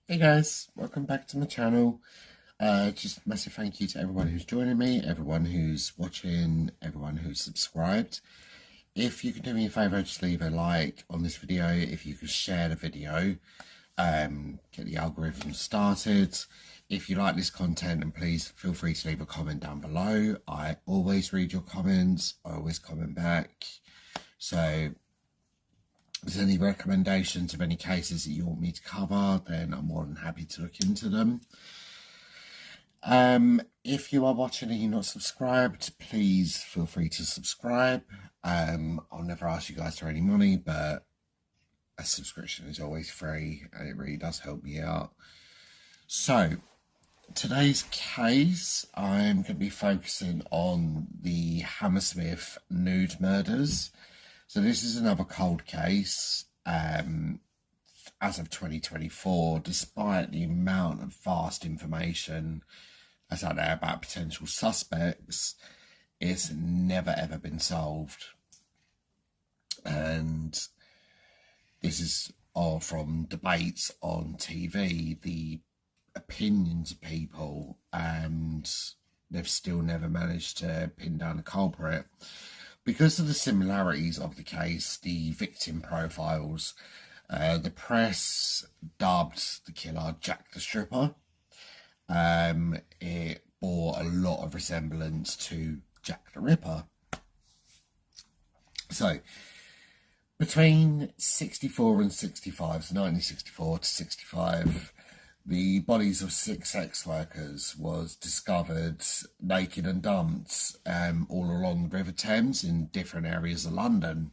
Hey guys, welcome back to my channel. Just a massive thank you to everyone who's joining me, everyone who's watching, everyone who's subscribed. If you could do me a favour, just leave a like on this video. If you could share the video, get the algorithm started. If you like this content, and please feel free to leave a comment down below. I always read your comments. I always comment back. So if there's any recommendations of any cases that you want me to cover, then I'm more than happy to look into them. If you are watching and you're not subscribed, please feel free to subscribe. I'll never ask you guys for any money, but a subscription is always free and it really does help me out. So today's case, I'm going to be focusing on the Hammersmith Nude murders. So this is another cold case. As of 2024, despite the amount of vast information that's out there about potential suspects, it's never ever been solved. And this is all from debates on TV, the opinions of people, and they've still never managed to pin down a culprit. Because of the similarities of the case, the victim profiles, the press dubbed the killer Jack the Stripper. It bore a lot of resemblance to Jack the Ripper. So, between 64 and 65, so 1964 to 65, the bodies of 6 sex workers was discovered naked and dumped all along the River Thames in different areas of London.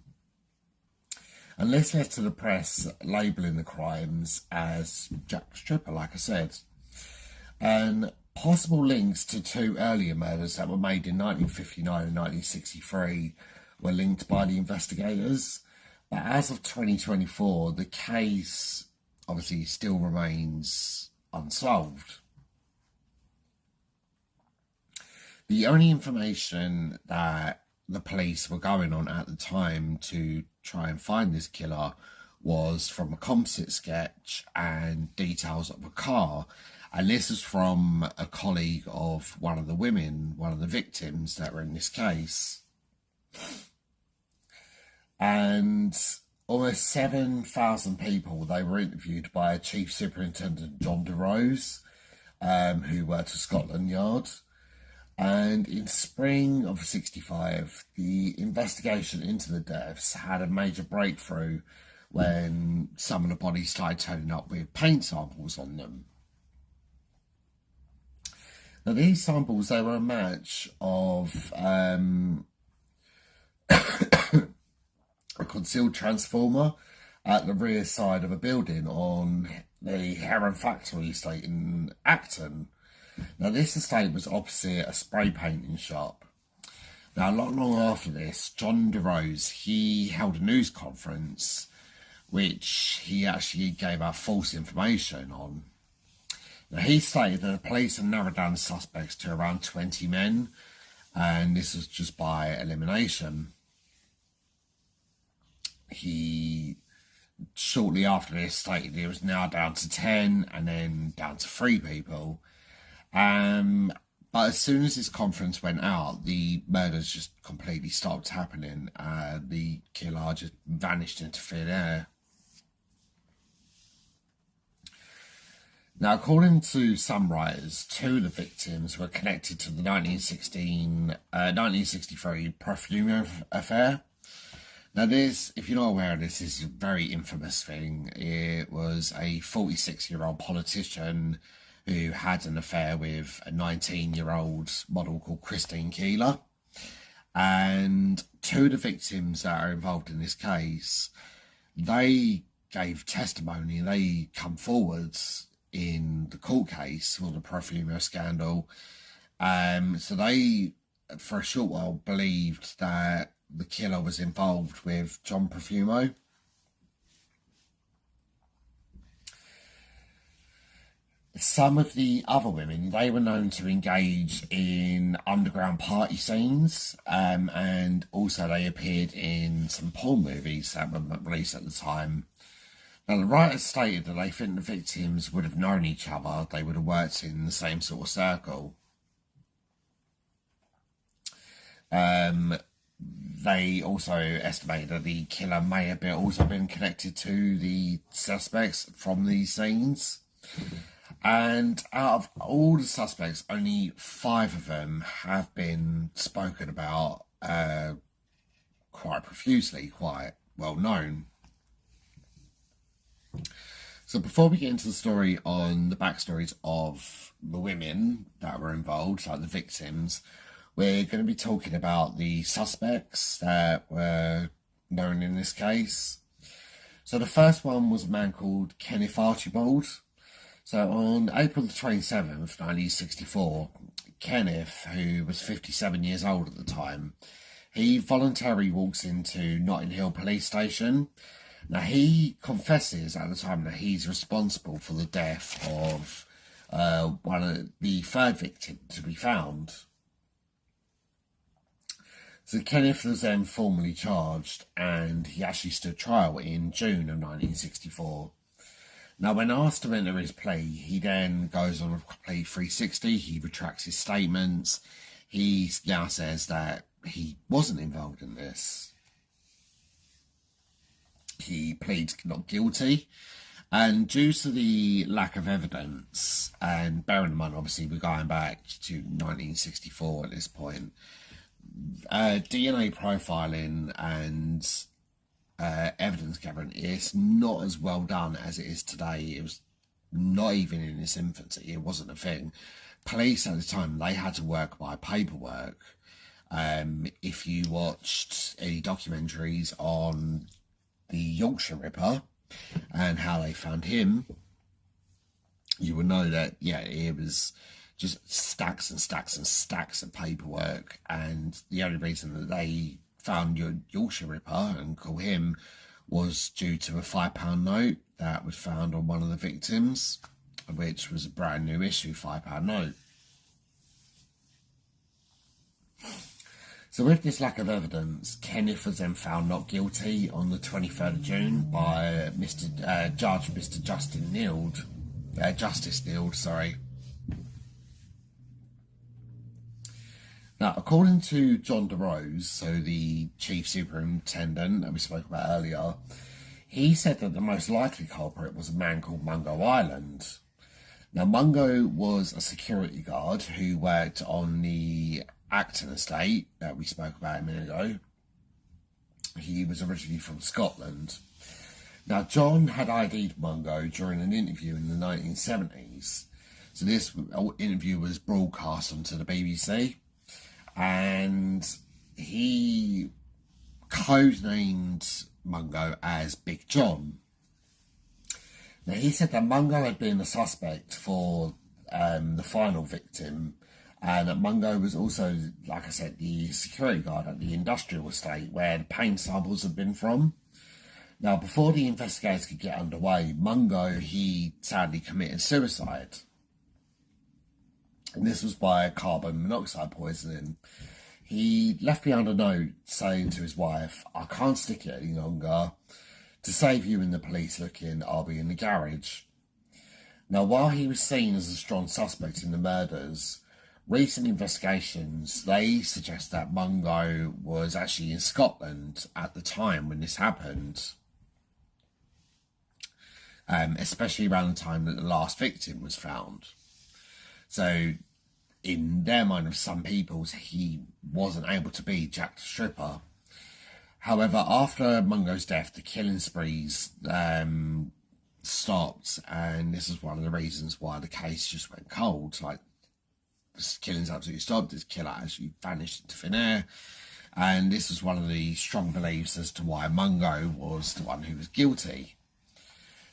And this led to the press labelling the crimes as Jack the Stripper, like I said. And possible links to 2 earlier murders that were made in 1959 and 1963 were linked by the investigators. But as of 2024, the case obviously still remains unsolved. The only information that the police were going on at the time to try and find this killer was from a composite sketch and details of a car. And this is from a colleague of one of the women, one of the victims that were in this case. And almost 7,000 people, they were interviewed by Chief Superintendent John DeRose, who worked at Scotland Yard. And in spring of 65, the investigation into the deaths had a major breakthrough when some of the bodies started turning up with paint samples on them. Now these samples, they were a match of a concealed transformer at the rear side of a building on the Heron Factory estate in Acton. Now this estate was opposite a spray painting shop. Now not long after this, John DeRose, he held a news conference which he actually gave out false information on. Now he stated that the police had narrowed down the suspects to around 20 men, and this was just by elimination. He shortly after this stated it was now down to 10 and then down to 3 people. But as soon as this conference went out, the murders just completely stopped happening. The killer just vanished into thin air. Now, according to some writers, 2 of the victims were connected to the 1963 perfume affair. Now this, if you're not aware of this, is a very infamous thing. It was a 46-year-old politician who had an affair with a 19-year-old model called Christine Keeler. And 2 of the victims that are involved in this case, they gave testimony, they come forwards in the court case for the Profumo scandal. So they, for a short while, believed that the killer was involved with John Profumo. Some of the other women, they were known to engage in underground party scenes, and also they appeared in some porn movies that were released at the time. Now, the writers stated that they think the victims would have known each other, they would have worked in the same sort of circle. They also estimate that the killer may have also been connected to the suspects from these scenes. And out of all the suspects, only 5 of them have been spoken about quite profusely, quite well known. So before we get into the story on the backstories of the women that were involved, like the victims, we're going to be talking about the suspects that were known in this case. So the first one was a man called Kenneth Archibald. So on April the 27th, 1964, Kenneth, who was 57 years old at the time, he voluntarily walks into Notting Hill Police Station. Now, he confesses at the time that he's responsible for the death of the third victim to be found. So Kenneth was then formally charged, and he actually stood trial in June of 1964. Now, when asked to enter his plea, he then goes on a complete 360. He retracts his statements. He now says that he wasn't involved in this. He pleads not guilty, and due to the lack of evidence, and bearing in mind obviously we're going back to 1964 at this point, DNA profiling and evidence gathering is not as well done as it is today. It was not even in its infancy. It wasn't a thing. Police at the time, they had to work by paperwork. If you watched any documentaries on the Yorkshire Ripper and how they found him, you would know that, yeah, it was just stacks and stacks and stacks of paperwork, and the only reason that they found your Yorkshire Ripper and call him was due to a £5 note that was found on one of the victims, which was a brand new issue £5 note. So with this lack of evidence, Kenneth was then found not guilty on the 23rd of June by Mr. Justice Nude, sorry. Now, according to John DeRose, so the chief superintendent that we spoke about earlier, he said that the most likely culprit was a man called Mungo Ireland. Now, Mungo was a security guard who worked on the Acton estate that we spoke about a minute ago. He was originally from Scotland. Now, John had ID'd Mungo during an interview in the 1970s. So this interview was broadcast onto the BBC, and he codenamed Mungo as Big John. Now, he said that Mungo had been the suspect for the final victim, and that Mungo was also, like I said, the security guard at the industrial estate where the paint samples had been from. Now, before the investigators could get underway, Mungo, he sadly committed suicide. And this was by carbon monoxide poisoning. He left behind a note saying to his wife, "I can't stick it any longer. To save you and the police looking, I'll be in the garage." Now, while he was seen as a strong suspect in the murders, recent investigations, they suggest that Mungo was actually in Scotland at the time when this happened. Especially around the time that the last victim was found. So, in their mind of some people's, he wasn't able to be Jack the Stripper. However, after Mungo's death, the killing sprees stopped, and this is one of the reasons why the case just went cold. Like, this killing's absolutely stopped, this killer actually vanished into thin air, and this was one of the strong beliefs as to why Mungo was the one who was guilty.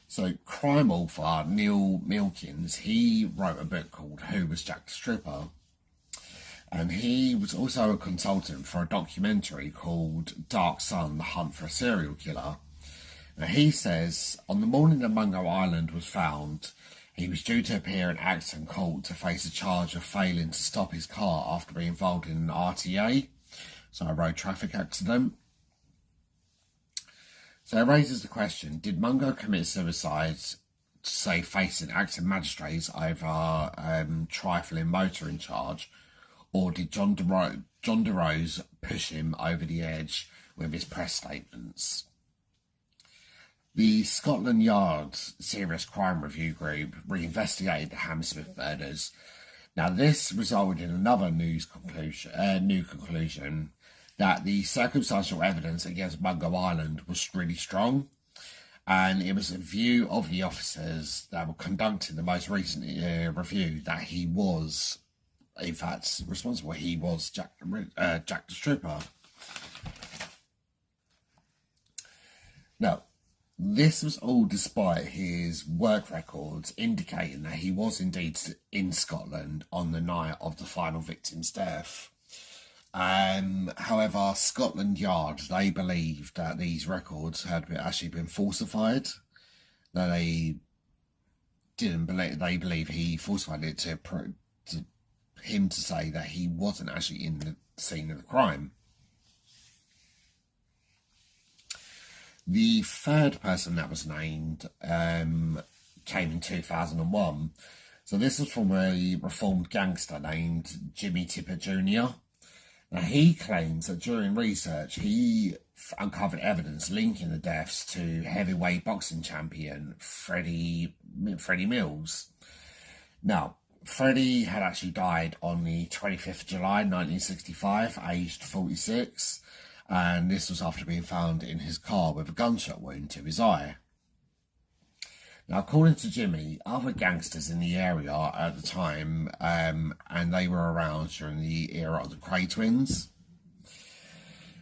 So crime author Neil Milkins, he wrote a book called Who Was Jack the Stripper? And he was also a consultant for a documentary called Dark Sun, The Hunt for a Serial Killer. Now, he says, on the morning that Mungo Ireland was found, he was due to appear in Acton Court to face a charge of failing to stop his car after being involved in an RTA, so a road traffic accident. So it raises the question, did Mungo commit suicide, say, facing acting magistrates over trifling motoring charge, or did John DeRose push him over the edge with his press statements? The Scotland Yard Serious Crime Review Group reinvestigated the Hammersmith murders. Now, this resulted in another new conclusion that the circumstantial evidence against Mungo Island was really strong, and it was a view of the officers that were conducting the most recent review that he was, in fact, responsible. He was Jack the Stripper. Now, this was all despite his work records indicating that he was indeed in Scotland on the night of the final victim's death. However, Scotland Yard, they believed that these records had actually been falsified. That they believe he falsified it to him to say that he wasn't actually in the scene of the crime. The third person that was named came in 2001. So this was from a reformed gangster named Jimmy Tippett Jr. Now, he claims that during research, he uncovered evidence linking the deaths to heavyweight boxing champion Freddie Mills. Now, Freddie had actually died on the 25th of July 1965, aged 46. And this was after being found in his car with a gunshot wound to his eye. Now, according to Jimmy, other gangsters in the area at the time, and they were around during the era of the Cray twins.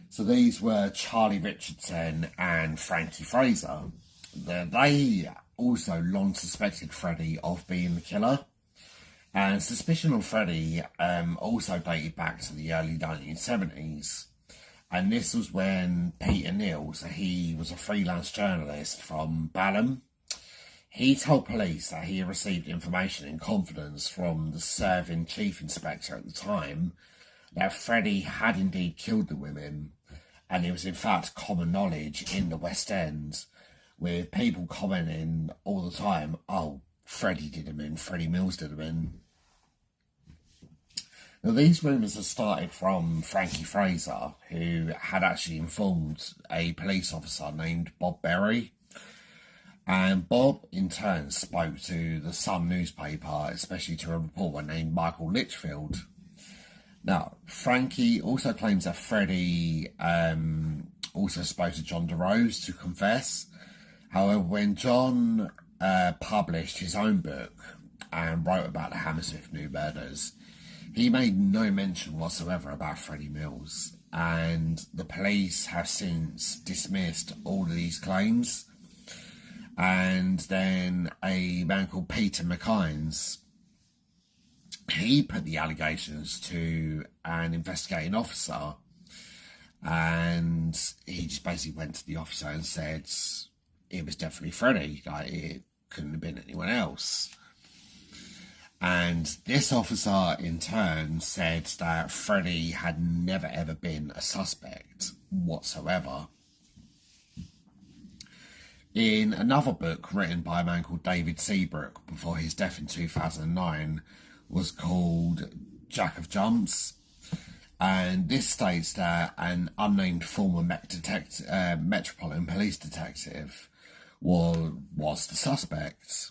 So these were Charlie Richardson and Frankie Fraser. They also long suspected Freddie of being the killer. And suspicion of Freddie also dated back to the early 1970s. And this was when Peter Neal, so he was a freelance journalist from Balham, he told police that he had received information in confidence from the serving chief inspector at the time that Freddie had indeed killed the women, and it was in fact common knowledge in the West End, with people commenting all the time, oh, Freddie did them in, Freddie Mills did them in. Now, these rumours have started from Frankie Fraser, who had actually informed a police officer named Bob Berry. And Bob, in turn, spoke to the Sun newspaper, especially to a reporter named Michael Litchfield. Now, Frankie also claims that Freddie also spoke to John DeRose to confess. However, when John published his own book and wrote about the Hammersmith Nude murders, he made no mention whatsoever about Freddie Mills, and the police have since dismissed all of these claims. And then a man called Peter McInnes, he put the allegations to an investigating officer, and he just basically went to the officer and said it was definitely Freddie, like it couldn't have been anyone else. And this officer, in turn, said that Freddie had never ever been a suspect whatsoever. In another book written by a man called David Seabrook before his death in 2009, was called Jack of Jumps. And this states that an unnamed former Metropolitan Police detective was the suspect.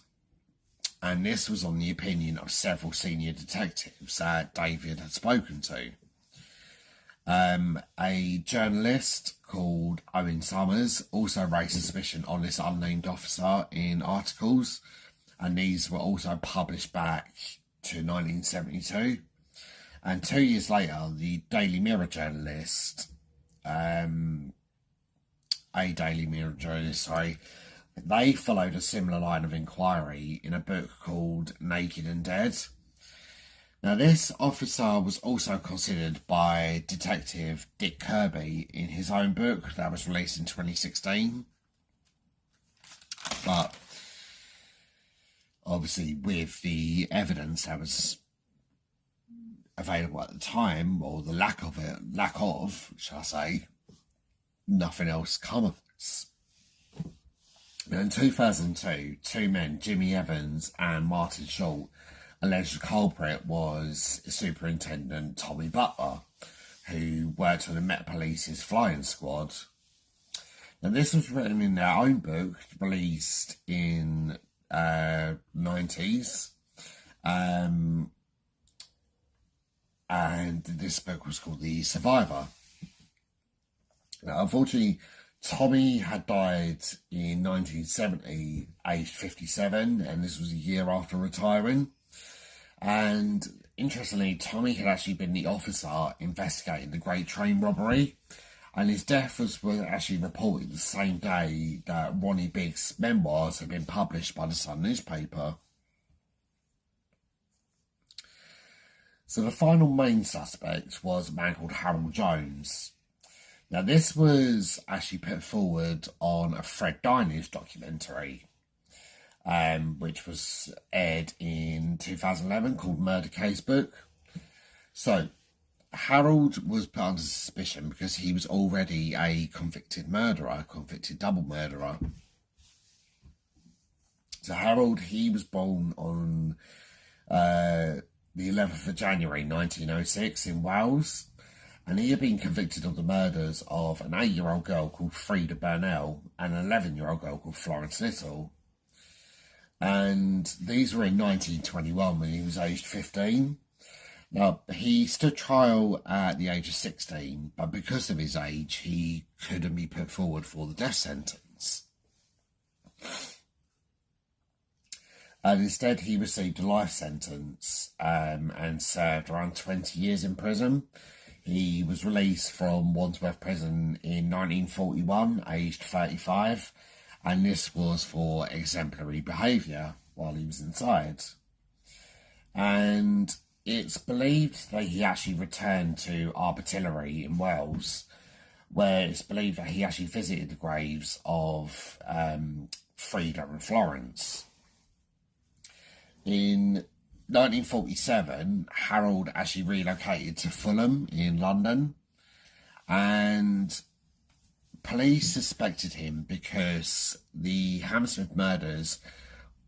And this was on the opinion of several senior detectives that David had spoken to. A journalist called Owen Summers also raised suspicion on this unnamed officer in articles, and these were also published back to 1972. And 2 years later, the Daily Mirror journalist, they followed a similar line of inquiry in a book called Naked and Dead. Now, this officer was also considered by Detective Dick Kirby in his own book that was released in 2016. But obviously, with the evidence that was available at the time, or the lack of, shall I say, nothing else come of this. In 2002, two men, Jimmy Evans and Martin Short, alleged the culprit was Superintendent Tommy Butler, who worked for the Met Police's flying squad. Now, this was written in their own book, released in 90s. And this book was called The Survivor. Now, unfortunately, Tommy had died in 1970, aged 57, and this was a year after retiring. And interestingly, Tommy had actually been the officer investigating the Great Train robbery, and his death was actually reported the same day that Ronnie Biggs' memoirs had been published by the Sun newspaper. So the final main suspect was a man called Harold Jones. Now, this was actually put forward on a Fred Dyne's documentary, which was aired in 2011, called Murder Case Book. So, Harold was put under suspicion because he was already a convicted murderer, convicted double murderer. So, Harold, he was born on the 11th of January 1906 in Wales. And he had been convicted of the murders of an 8-year-old girl called Frida Burnell and an 11-year-old girl called Florence Little. And these were in 1921 when he was aged 15. Now, he stood trial at the age of 16, but because of his age, he couldn't be put forward for the death sentence. And instead, he received a life sentence and served around 20 years in prison. He was released from Wandsworth Prison in 1941, aged 35, and this was for exemplary behaviour while he was inside. And it's believed that he actually returned to Arbertillery in Wales, where it's believed that he actually visited the graves of Frida and Florence. In 1947, Harold actually relocated to Fulham in London, and police suspected him because the Hammersmith murders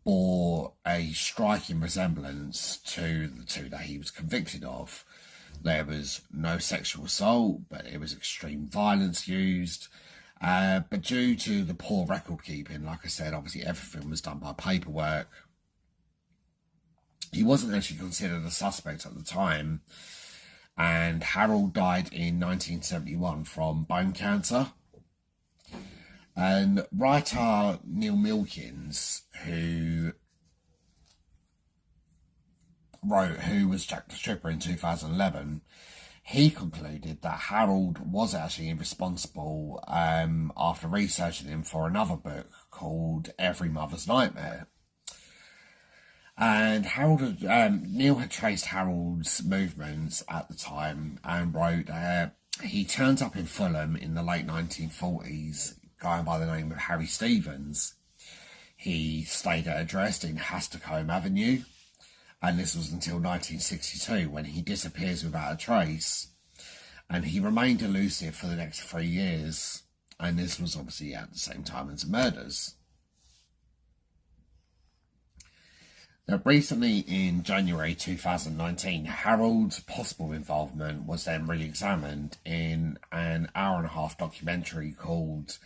bore a striking resemblance to the two that he was convicted of. There was no sexual assault, but it was extreme violence used. But due to the poor record keeping, like I said, obviously everything was done by paperwork. He wasn't actually considered a suspect at the time, and Harold died in 1971 from bone cancer. And writer Neil Milkins, who wrote Who Was Jack the Stripper in 2011, he concluded that Harold was actually responsible after researching him for another book called Every Mother's Nightmare. And Neil had traced Harold's movements at the time and wrote he turned up in Fulham in the late 1940s, going by the name of Harry Stevens. He stayed at address in Hastercombe Avenue, and this was until 1962 when he disappears without a trace. And he remained elusive for the next 3 years, and this was obviously at the same time as the murders. Now, recently in January 2019, Harold's possible involvement was then re-examined in an hour-and-a-half documentary called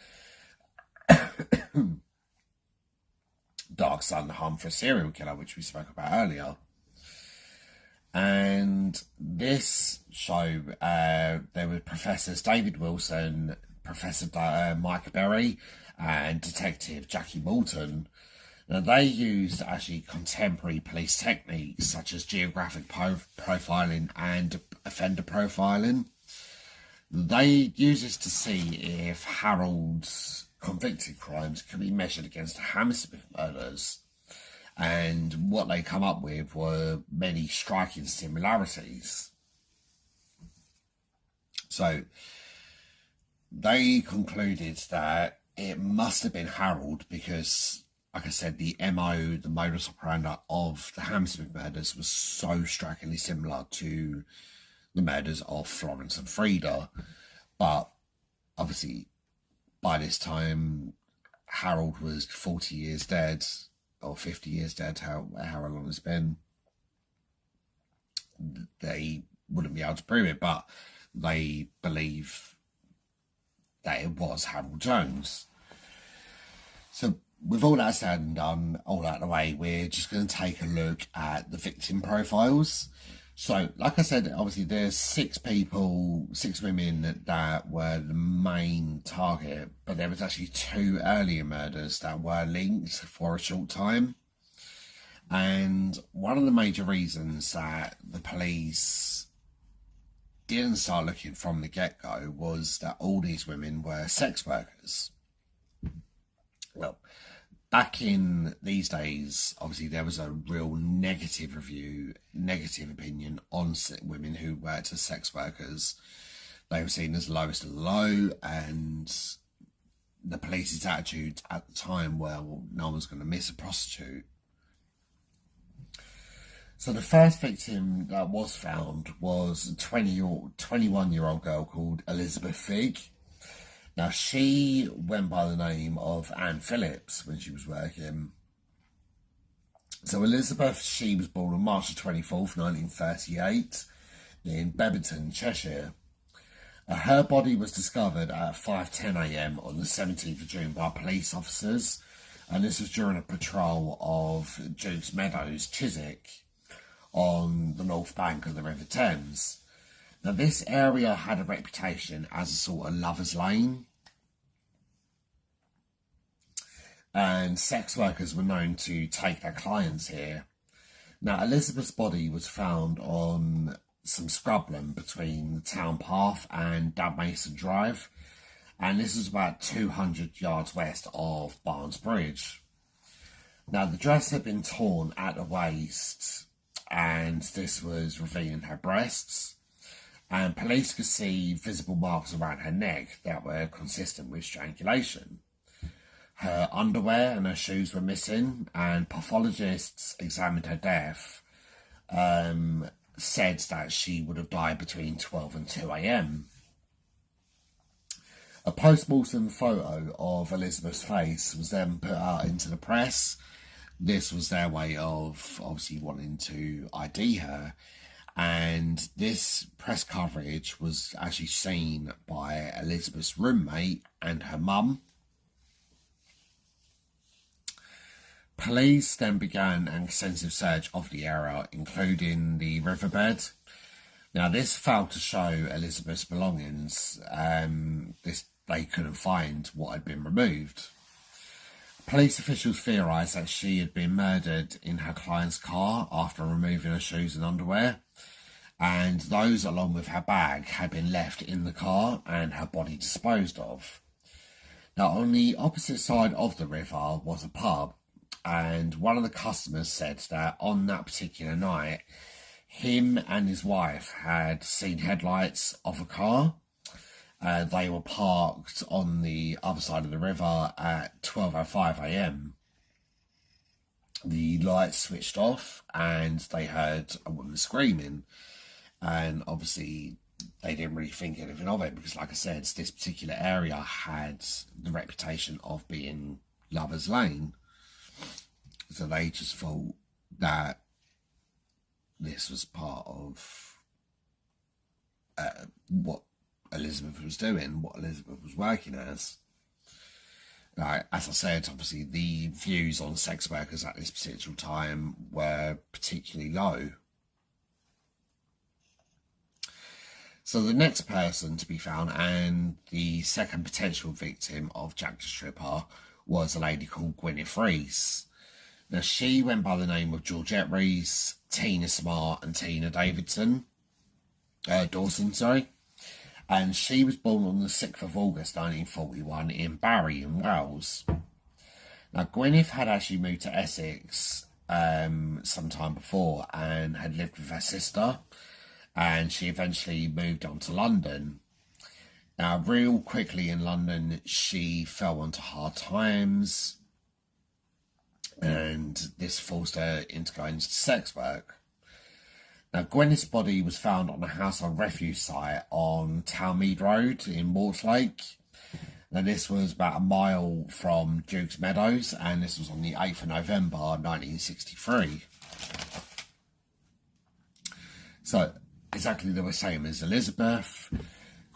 Dark Sun, The Hunt for a Serial Killer, which we spoke about earlier. And this show, there were Professors David Wilson, Professor Mike Berry, and Detective Jackie Moulton. Now, they used actually contemporary police techniques such as geographic profiling and offender profiling. They used this to see if Harold's convicted crimes could be measured against the Hammersmith murders. And what they come up with were many striking similarities. So they concluded that it must have been Harold because, like I said, the MO, the modus operandi of the Hammersmith murders was so strikingly similar to the murders of Florence and Frida. But obviously, by this time, Harold was 40 years dead, or 50 years dead, how long it's been, they wouldn't be able to prove it, but they believe that it was Harold Jones. So with all that said and done, all out of the way, we're just going to take a look at the victim profiles. So, like I said, obviously there's 6 women that were the main target, but there was actually 2 earlier murders that were linked for a short time. And one of the major reasons that the police didn't start looking from the get-go was that all these women were sex workers. Well, back in these days, obviously there was a real negative opinion on women who worked as sex workers. They were seen as lowest of the low, and the police's attitude at the time were, well, no one's going to miss a prostitute. So the first victim that was found was a 21-year-old girl called Elizabeth Figg. Now, she went by the name of Anne Phillips when she was working. So Elizabeth, she was born on March the 24th, 1938 in Bebbington, Cheshire. Her body was discovered at 5:10 a.m. on the 17th of June by police officers, and this was during a patrol of Duke's Meadows, Chiswick, on the north bank of the River Thames. Now, this area had a reputation as a sort of lover's lane, and sex workers were known to take their clients here. Now, Elizabeth's body was found on some scrubland between the town path and Dad Mason Drive, and this was about 200 yards west of Barnes Bridge. Now, the dress had been torn at the waist, and this was revealing her breasts, and police could see visible marks around her neck that were consistent with strangulation. Her underwear and her shoes were missing, and pathologists examined her death, said that she would have died between 12 and 2 a.m. A post-mortem photo of Elizabeth's face was then put out into the press. This was their way of obviously wanting to ID her, and this press coverage was actually seen by Elizabeth's roommate and her mum. Police then began an extensive search of the area, including the riverbed. Now, this failed to show Elizabeth's belongings. They couldn't find what had been removed. Police officials theorised that she had been murdered in her client's car after removing her shoes and underwear, and those along with her bag had been left in the car and her body disposed of. Now, on the opposite side of the river was a pub, and one of the customers said that on that particular night, him and his wife had seen headlights of a car. They were parked on the other side of the river at 12:05 a.m. The lights switched off and they heard a woman screaming, and obviously they didn't really think anything of it because, like I said, this particular area had the reputation of being Lover's Lane, so they just thought that this was part of what Elizabeth was doing, what Elizabeth was working as. As I said, obviously the views on sex workers at this particular time were particularly low. So the next person to be found, and the second potential victim of Jack the Stripper, was a lady called Gwyneth Reese. Now, she went by the name of Georgette Reese, Tina Smart and Tina Dawson, and she was born on the 6th of August 1941 in Barry in Wales. Now, Gwyneth had actually moved to Essex some time before and had lived with her sister, and she eventually moved on to London. Now, real quickly in London, she fell onto hard times, and this forced her into going into sex work. Now, Gwyneth's body was found on a household refuge site on Townmead Road in Mortlake. Now, this was about a mile from Duke's Meadows, and this was on the 8th of November 1963. So, exactly the same as Elizabeth,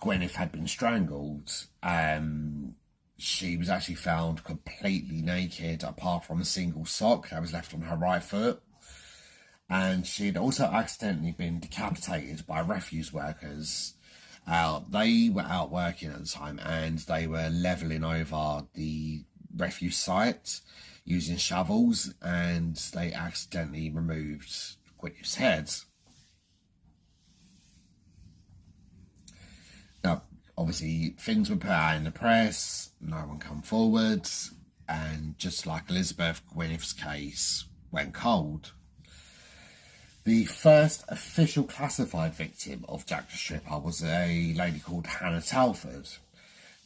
Gwyneth had been strangled. She was actually found completely naked, apart from a single sock that was left on her right foot. And she had also accidentally been decapitated by refuse workers. They were out working at the time, and they were levelling over the refuse site using shovels, and they accidentally removed Gwyneth's head. Now, obviously, things were put out in the press, no one come forward, and just like Elizabeth, Gwyneth's case went cold. The first official classified victim of Jack the Stripper was a lady called Hannah Telford.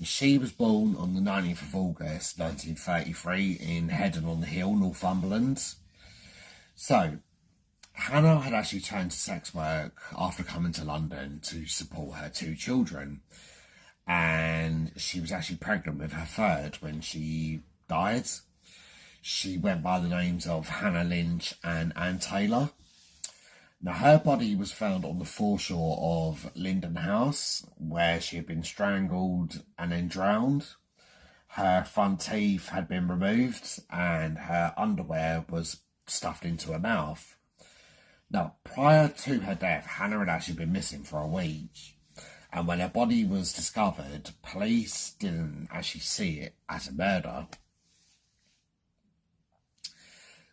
She was born on the 19th of August 1933 in Headon-on-the-Hill, Northumberland. So, Hannah had actually turned to sex work after coming to London to support her 2 children. And she was actually pregnant with her third when she died. She went by the names of Hannah Lynch and Ann Taylor. Now, her body was found on the foreshore of Linden House, where she had been strangled and then drowned. Her front teeth had been removed, and her underwear was stuffed into her mouth. Now, prior to her death, Hannah had actually been missing for a week. And when her body was discovered, police didn't actually see it as a murder.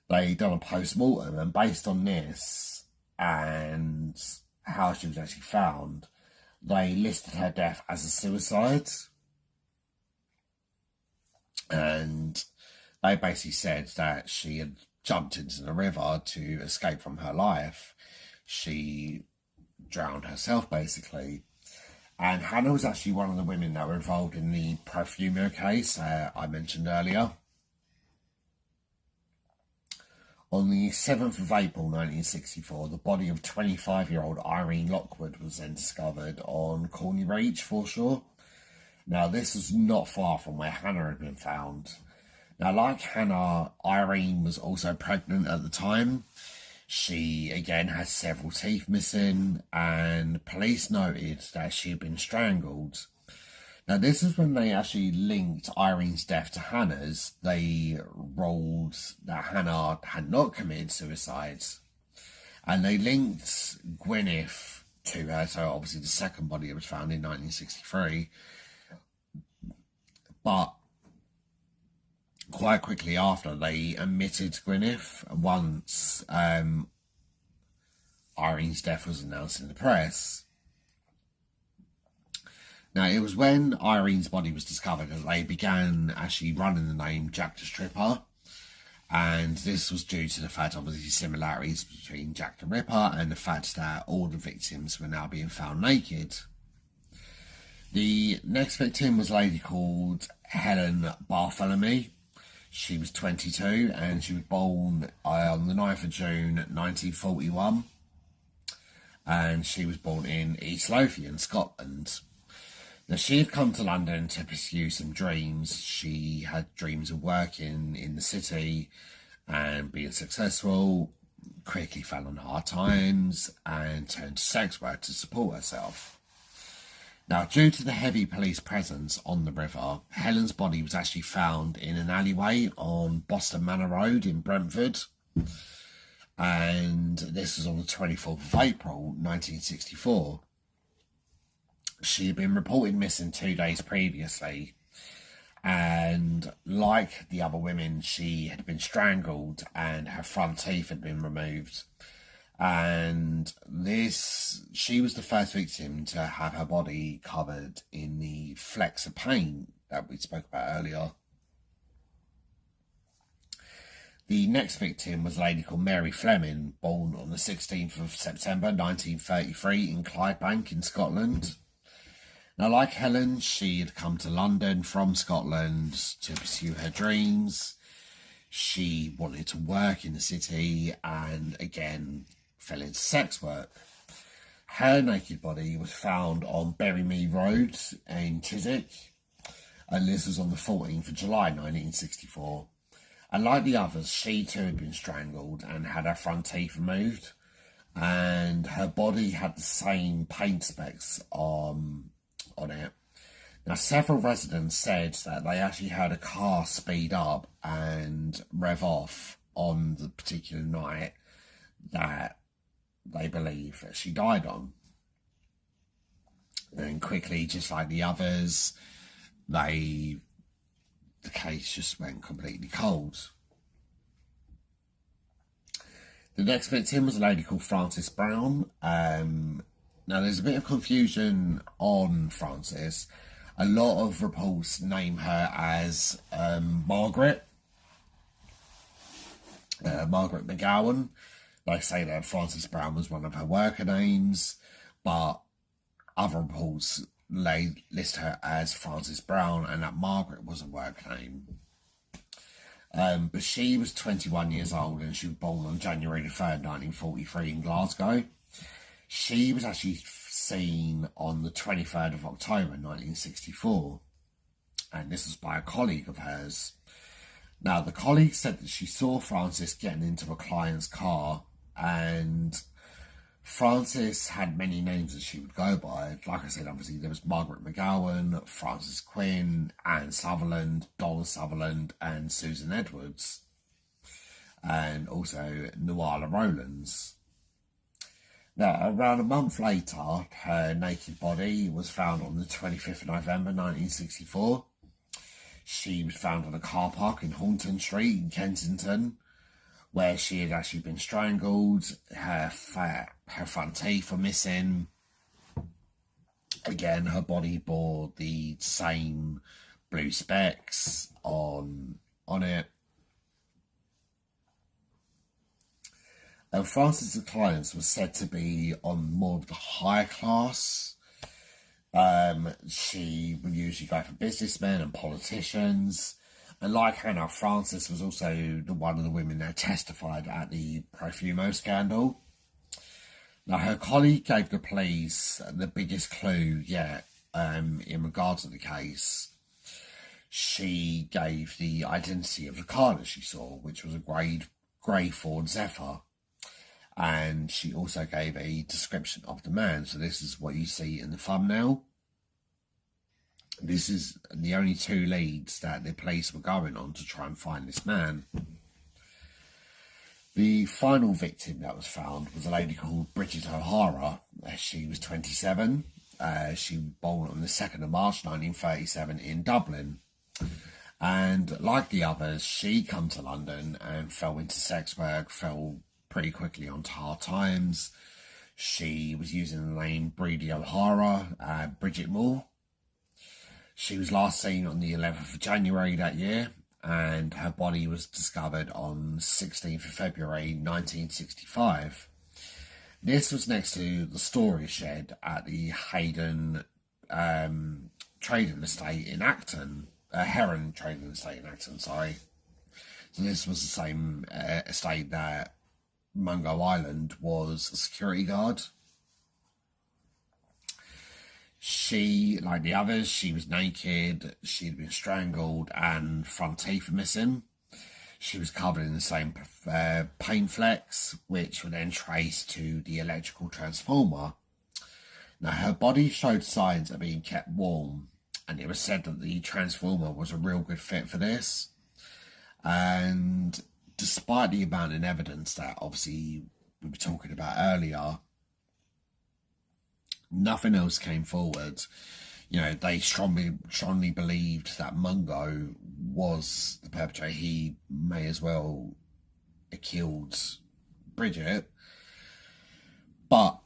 They done a post-mortem, and based on this and how she was actually found, they listed her death as a suicide. And they basically said that she had jumped into the river to escape from her life. She drowned herself, basically. And Hannah was actually one of the women that were involved in the Perfumer case I mentioned earlier. On the 7th of April 1964, the body of 25-year-old Irene Lockwood was then discovered on Corney Reach foreshore. Now, this was not far from where Hannah had been found. Now, like Hannah, Irene was also pregnant at the time. She, again, had several teeth missing, and police noted that she had been strangled. Now, this is when they actually linked Irene's death to Hannah's. They ruled that Hannah had not committed suicide. And they linked Gwyneth to her, so obviously the second body that was found in 1963. But quite quickly after, they omitted Gwyneth once Irene's death was announced in the press. Now, it was when Irene's body was discovered that they began actually running the name Jack the Stripper. And this was due to the fact, obviously, similarities between Jack the Ripper and the fact that all the victims were now being found naked. The next victim was a lady called Helen Bartholomew. She was 22 and she was born on the 9th of June 1941. And she was born in East Lothian, Scotland. Now, she had come to London to pursue some dreams. She had dreams of working in the city and being successful, quickly fell on hard times and turned to sex work to support herself. Now, due to the heavy police presence on the river, Helen's body was actually found in an alleyway on Boston Manor Road in Brentford. And this was on the 24th of April, 1964. She had been reported missing 2 days previously, and like the other women, she had been strangled and her front teeth had been removed. And she was the first victim to have her body covered in the flecks of paint that we spoke about earlier. The next victim was a lady called Mary Fleming, born on the 16th of September 1933 in Clydebank in Scotland. Now, like Helen, she had come to London from Scotland to pursue her dreams. She wanted to work in the city and, again, fell into sex work. Her naked body was found on Berrymead Road in Chiswick. and this was on the 14th of July 1964. And like the others, she too had been strangled and had her front teeth removed, and her body had the same paint specks on it. Now, several residents said that they actually heard a car speed up and rev off on the particular night that they believe that she died on. And quickly, just like the others, the case just went completely cold. The next victim was a lady called Frances Brown. Now, there's a bit of confusion on Frances. A lot of reports name her as Margaret McGowan. They say that Frances Brown was one of her worker names, but other reports list her as Frances Brown and that Margaret was a work name. But she was 21 years old and she was born on January the 3rd, 1943 in Glasgow. She was actually seen on the 23rd of October 1964, and this was by a colleague of hers. Now, the colleague said that she saw Frances getting into a client's car, and Frances had many names that she would go by. Like I said, obviously there was Margaret McGowan, Frances Quinn, Anne Sutherland, Donna Sutherland, and Susan Edwards, and also Nuala Rowlands. Now, around a month later, her naked body was found on the 25th of November 1964. She was found on a car park in Horton Street in Kensington, where she had actually been strangled. Her front teeth were missing. Again, her body bore the same blue specks on it. And Frances' clients were said to be on more of the higher class. She would usually go for businessmen and politicians. And like Hannah, Frances was also one of the women that testified at the Profumo scandal. Now, her colleague gave the police the biggest clue yet in regards to the case. She gave the identity of the car that she saw, which was a grey Ford Zephyr. And she also gave a description of the man. So this is what you see in the thumbnail. This is the only two leads that the police were going on to try and find this man. The final victim that was found was a lady called Bridget O'Hara. She was 27. She was born on the 2nd of March 1937 in Dublin. And like the others, she came to London and fell into sex work, fell pretty quickly onto hard times. She was using the name Bridie O'Hara, Bridget Moore. She was last seen on the 11th of January that year, and her body was discovered on 16th of February 1965. This was next to the storage shed at the Hayden Trading Estate in Acton, Heron Trading Estate in Acton, sorry. So this was the same estate that Mungo Island was a security guard. She, like the others, she was naked, she'd been strangled, and front teeth were missing. She was covered in the same paint flecks, which were then traced to the electrical transformer. Now, her body showed signs of being kept warm, and it was said that the transformer was a real good fit for this. And despite the amount of evidence that obviously we were talking about earlier, nothing else came forward. You know, they strongly believed that Mungo was the perpetrator. He may as well have killed Bridget. But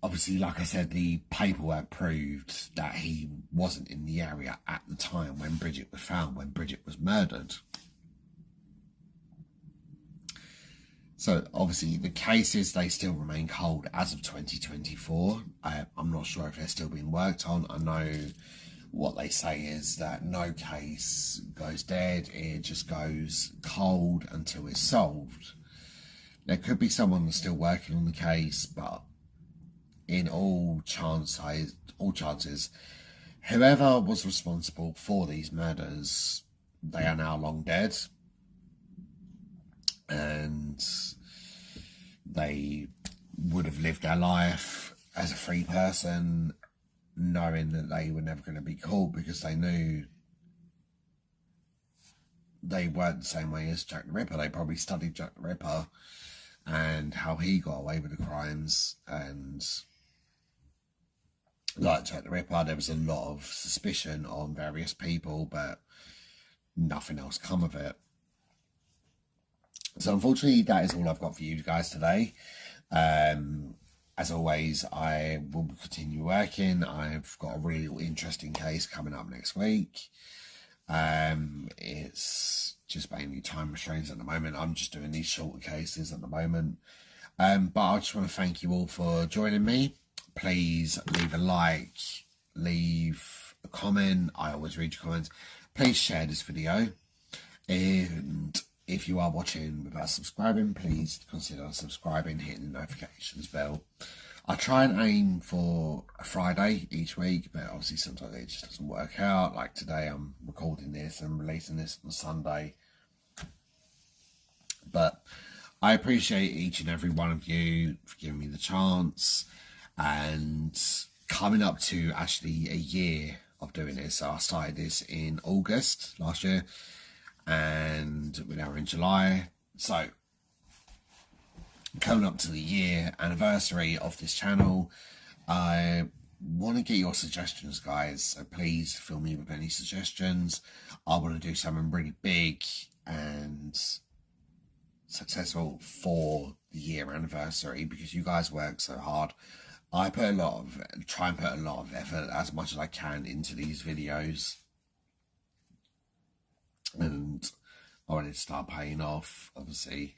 obviously, like I said, the paperwork proved that he wasn't in the area at the time when Bridget was found, when Bridget was murdered. So obviously the cases, they still remain cold as of 2024. I'm not sure if they're still being worked on. I know what they say is that no case goes dead. It just goes cold until it's solved. There could be someone that's still working on the case, but in all chances, Whoever was responsible for these murders, they are now long dead. And they would have lived their life as a free person, knowing that they were never going to be caught, because they knew they weren't the same way as Jack the Ripper. They probably studied Jack the Ripper and how he got away with the crimes. And like Jack the Ripper, there was a lot of suspicion on various people, but nothing else come of it. So unfortunately, that is all I've got for you guys today. As always, I will continue working. I've got a really interesting case coming up next week. It's just mainly time restraints at the moment. I'm just doing these shorter cases at the moment. But I just want to thank you all for joining me. Please leave a like, leave a comment. I always read your comments. Please share this video. And if you are watching without subscribing, please consider subscribing, hitting the notifications bell. I try and aim for a Friday each week, but obviously sometimes it just doesn't work out. Like today, I'm recording this and releasing this on Sunday. But I appreciate each and every one of you for giving me the chance, and coming up to actually a year of doing this. So I started this in August last year, and we're now in July. So coming up to the year anniversary of this channel, I want to get your suggestions, guys. So please fill me with any suggestions. I want to do something really big and successful for the year anniversary, because you guys work so hard. I try and put a lot of effort, as much as I can, into these videos, and I want it to start paying off, obviously.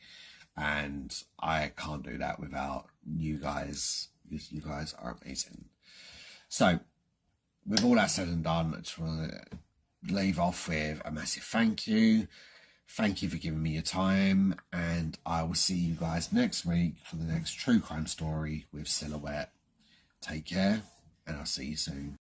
And I can't do that without you guys, because you guys are amazing. So with all that said and done, I just want to leave off with a massive thank you. Thank you for giving me your time, and I will see you guys next week for the next true crime story with Silhouette. Take care, and I'll see you soon.